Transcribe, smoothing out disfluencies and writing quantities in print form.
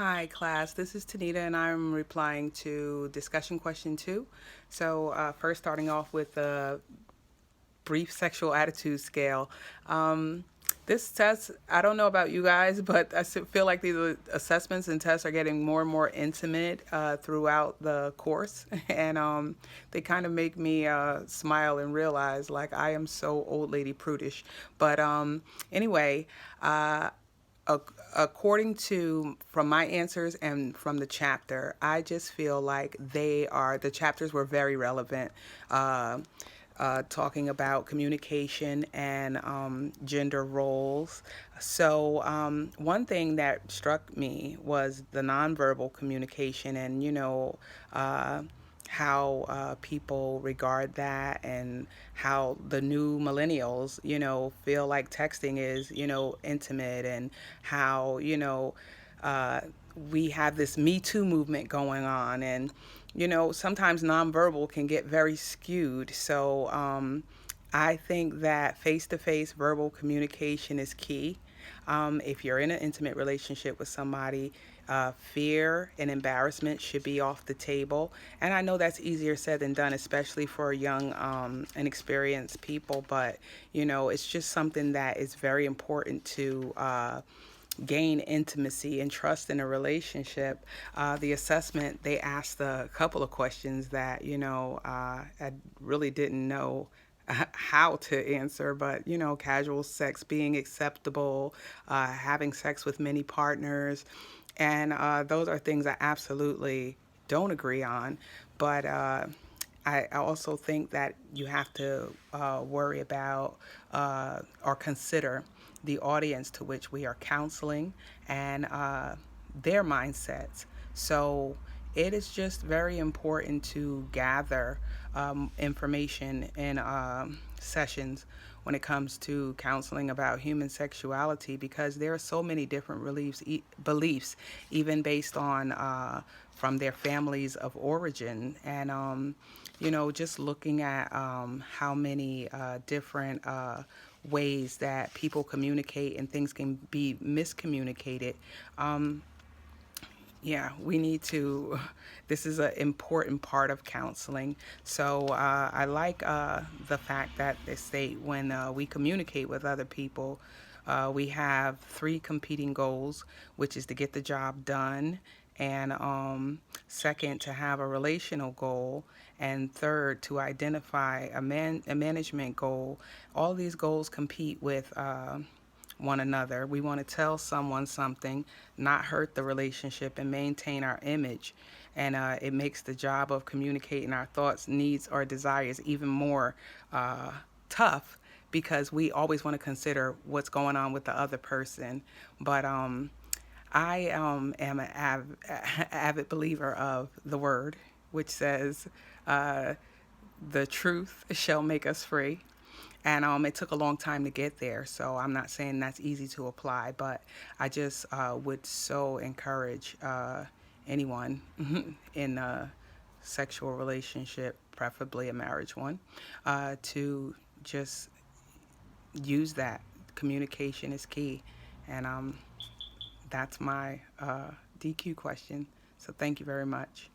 Hi, class. This is Tanita, and I'm replying to discussion question two. First, starting off with the brief sexual attitude scale. Um, this test, I don't know about you guys, but feel like these assessments and tests are getting more and more intimate throughout the course. And they kind of make me smile and realize, like, I am so old lady prudish. But anyway, uh, according to from my answers and from the chapter, I just feel like the chapters were very relevant, talking about communication and gender roles. One thing that struck me was the nonverbal communication, and how people regard that, and how the new millennials, feel like texting is, intimate, and how, uh, we have this Me Too movement going on, and sometimes nonverbal can get very skewed. I think that face to face verbal communication is key. If you're in an intimate relationship with somebody, fear and embarrassment should be off the table. And I know that's easier said than done, especially for young and experienced people, but it's just something that is very important to. Gain intimacy and trust in a relationship. The assessment, they asked a couple of questions that, I really didn't know how to answer, but, casual sex being acceptable, having sex with many partners. And those are things I absolutely don't agree on. But I also think that you have to worry about or consider the audience to which we are counseling, and their mindsets. So it is just very important to gather information in sessions when it comes to counseling about human sexuality, because there are so many different beliefs, even based on from their families of origin. And just looking at how many different ways that people communicate and things can be miscommunicated. Um, yeah, we need to. This is an important part of counseling. I like the fact that they state when we communicate with other people, we have three competing goals, which is to get the job done, and second, to have a relational goal, and third, to identify a management goal. All these goals compete with one another. We want to tell someone something, not hurt the relationship, and maintain our image. And it makes the job of communicating our thoughts, needs, or desires even more tough, because we always want to consider what's going on with the other person. But I am an avid believer of the word, which says, uh, the truth shall make us free. And it took a long time to get there, so I'm not saying that's easy to apply, but I just would so encourage anyone in a sexual relationship, preferably a marriage one, to just use that. Communication is key. And that's my DQ question. So thank you very much.